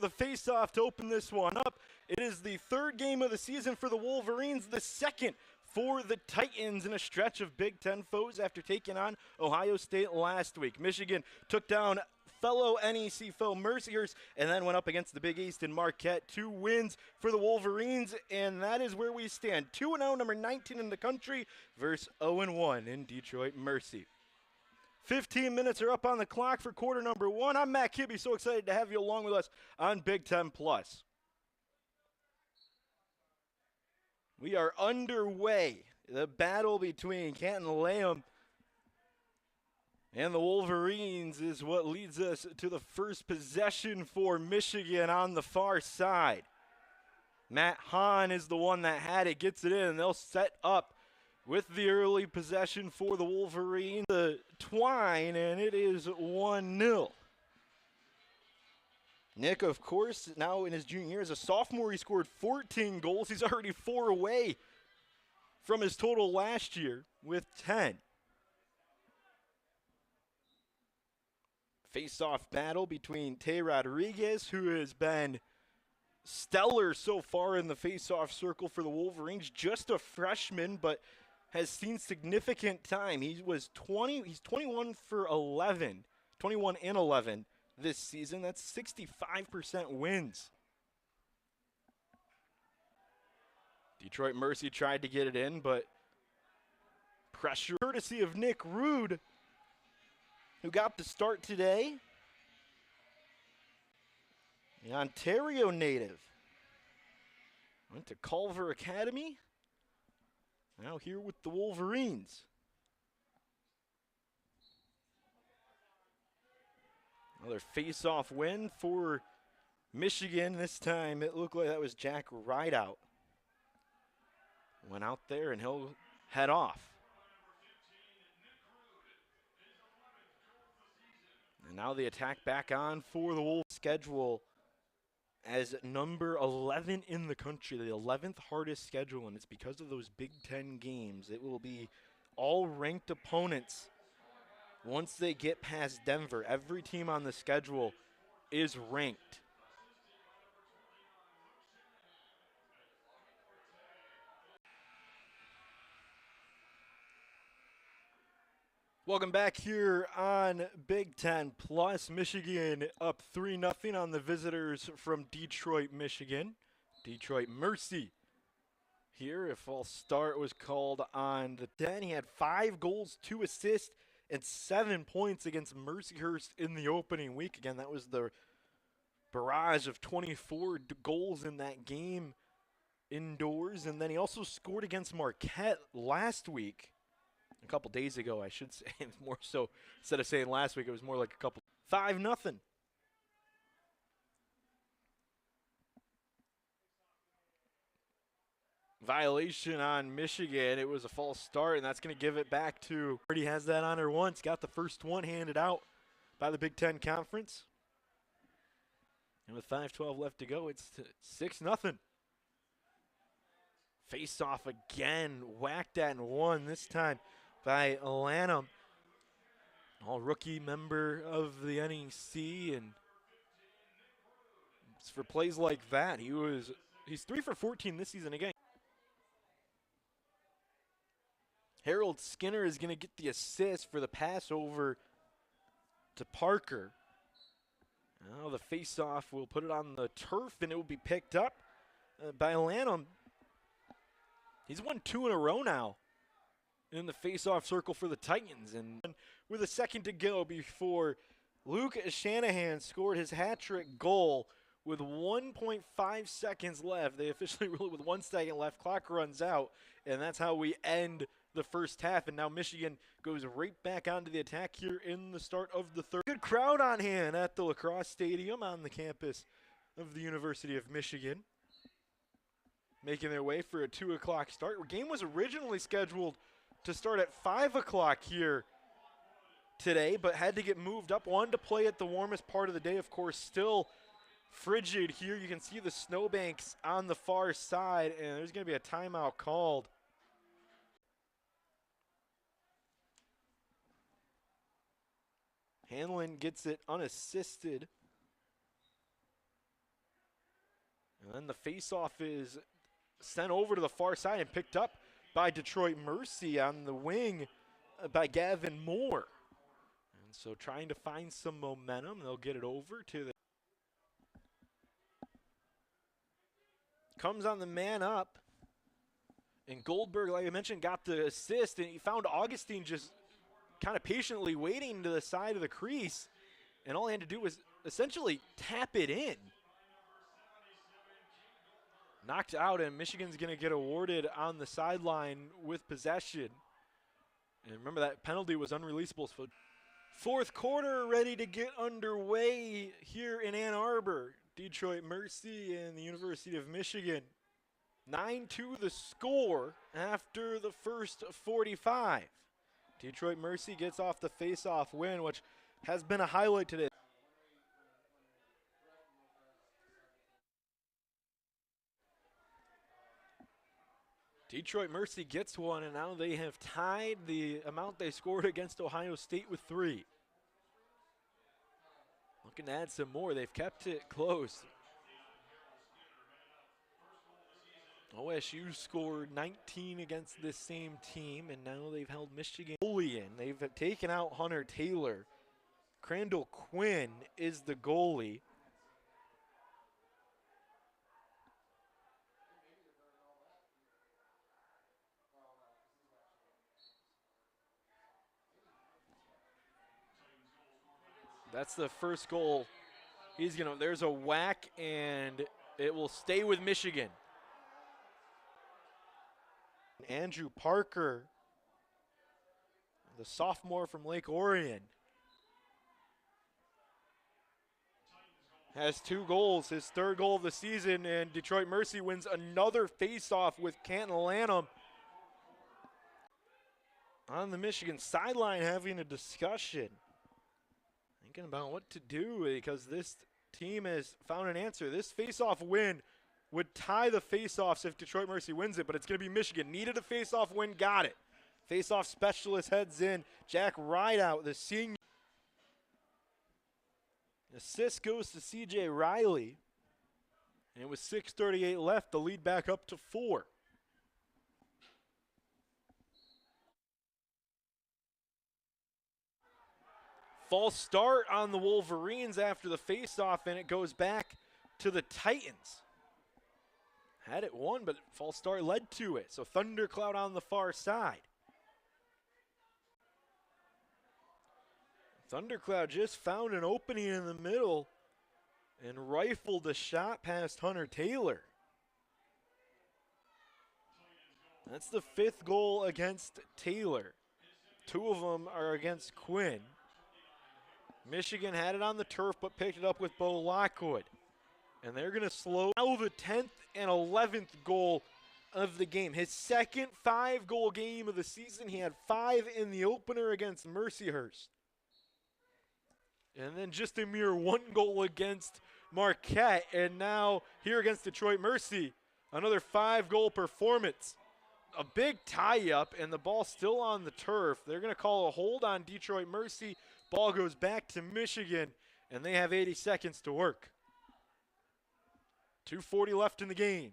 The face-off to open this one up. It is the third game of the season for the Wolverines, the second for the Titans in a stretch of Big Ten foes after taking on Ohio State last week. Michigan took down fellow NEC foe Mercyhurst and then went up against the Big East in Marquette. 2 wins for the Wolverines, and that is where we stand. 2-0, number 19 in the country, versus 0-1 in Detroit Mercy. 15 minutes are up on the clock for quarter number 1. I'm Matt Kibbe, so excited to have you along with us on Big Ten Plus. We are underway. The battle between Canton Lanham and the Wolverines is what leads us to the first possession for Michigan on the far side. Matt Hahn is the one that had it, gets it in, and they'll set up with the early possession for the Wolverines. The twine, and it is 1-0. Nick, of course, now in his junior year as a sophomore, he scored 14 goals. He's already 4 away from his total last year with 10. Face-off battle between Tay Rodriguez, who has been stellar so far in the face-off circle for the Wolverines, just a freshman, but has seen significant time. He's 21 for 11, 21 and 11 this season. That's 65% wins. Detroit Mercy tried to get it in, but pressure courtesy of Nick Rude, who got the start today. The Ontario native. Went to Culver Academy. Now here with the Wolverines. Another face-off win for Michigan. This time it looked like that was Jack Rideout. Went out there and he'll head off. And now the attack back on for the Wolves. Schedule as number 11 in the country, the 11th hardest schedule, and it's because of those Big Ten games. It will be all ranked opponents once they get past Denver. Every team on the schedule is ranked. Welcome back here on Big Ten Plus. Michigan up 3-0 on the visitors from Detroit, Michigan. Detroit Mercy here. A false start was called on the 10. He had 5 goals, 2 assists, and 7 points against Mercyhurst in the opening week. Again, that was the barrage of 24 goals in that game indoors. And then he also scored against Marquette last week. A couple days ago, I should say. More so, instead of saying last week, it was more like a couple. 5-0. Violation on Michigan. It was a false start, and that's going to give it back to. Already has that on her once. Got the first one handed out by the Big Ten Conference. And with 5:12 left to go, it's 6-0. Face off again. Whacked at and won this time by Lanham, all rookie member of the NEC, and for plays like that, he's 3 for 14 this season again. Harold Skinner is going to get the assist for the pass over to Parker. Now the face-off will put it on the turf, and it will be picked up by Lanham. He's won 2 in a row now in the face-off circle for the Titans. And with a second to go before Luke Shanahan scored his hat-trick goal with 1.5 seconds left. They officially rule it with 1 second left. Clock runs out, and that's how we end the first half. And now Michigan goes right back onto the attack here in the start of the third. Good crowd on hand at the Lacrosse Stadium on the campus of the University of Michigan, making their way for a 2 o'clock start. The game was originally scheduled to start at 5 o'clock here today, but had to get moved up. Wanted to play at the warmest part of the day, of course. Still frigid here. You can see the snowbanks on the far side, and there's going to be a timeout called. Hanlon gets it unassisted. And the faceoff is sent over to the far side and picked up by Detroit Mercy on the wing by Gavin Moore. And so trying to find some momentum, they'll get it over to the. Comes on the man up. And Goldberg, like I mentioned, got the assist, and he found Augustine just kind of patiently waiting to the side of the crease. And all he had to do was essentially tap it in. Knocked out, and Michigan's going to get awarded on the sideline with possession. And remember, that penalty was unreleasable. So fourth quarter ready to get underway here in Ann Arbor. Detroit Mercy and the University of Michigan. 9-2 the score after the first 45. Detroit Mercy gets off the face-off win, which has been a highlight today. Detroit Mercy gets one, and now they have tied the amount they scored against Ohio State with 3. Looking to add some more. They've kept it close. OSU scored 19 against this same team, and now they've held Michigan goalie in. They've taken out Hunter Taylor. Crandall Quinn is the goalie. That's the first goal. There's a whack, and it will stay with Michigan. Andrew Parker, the sophomore from Lake Orion, has 2 goals, his 3rd goal of the season, and Detroit Mercy wins another faceoff with Canton Lanham. On the Michigan sideline having a discussion, thinking about what to do because this team has found an answer. This faceoff win would tie the faceoffs if Detroit Mercy wins it, but it's going to be Michigan. Needed a faceoff win, got it. Faceoff specialist heads in. Jack Rideout, the senior. Assist goes to C.J. Riley. And with 6:38 left, the lead back up to 4. False start on the Wolverines after the faceoff, and it goes back to the Titans. Had it won, but false start led to it. So Thundercloud on the far side. Thundercloud just found an opening in the middle and rifled a shot past Hunter Taylor. That's the 5th goal against Taylor. 2 of them are against Quinn. Michigan had it on the turf but picked it up with Bo Lockwood. And they're going to slow now the 10th and 11th goal of the game. His second 5-goal game of the season. He had 5 in the opener against Mercyhurst. And then just a mere 1 goal against Marquette. And now here against Detroit Mercy, another 5-goal performance. A big tie-up, and the ball still on the turf. They're going to call a hold on Detroit Mercy. Ball goes back to Michigan, and they have 80 seconds to work. 2:40 left in the game.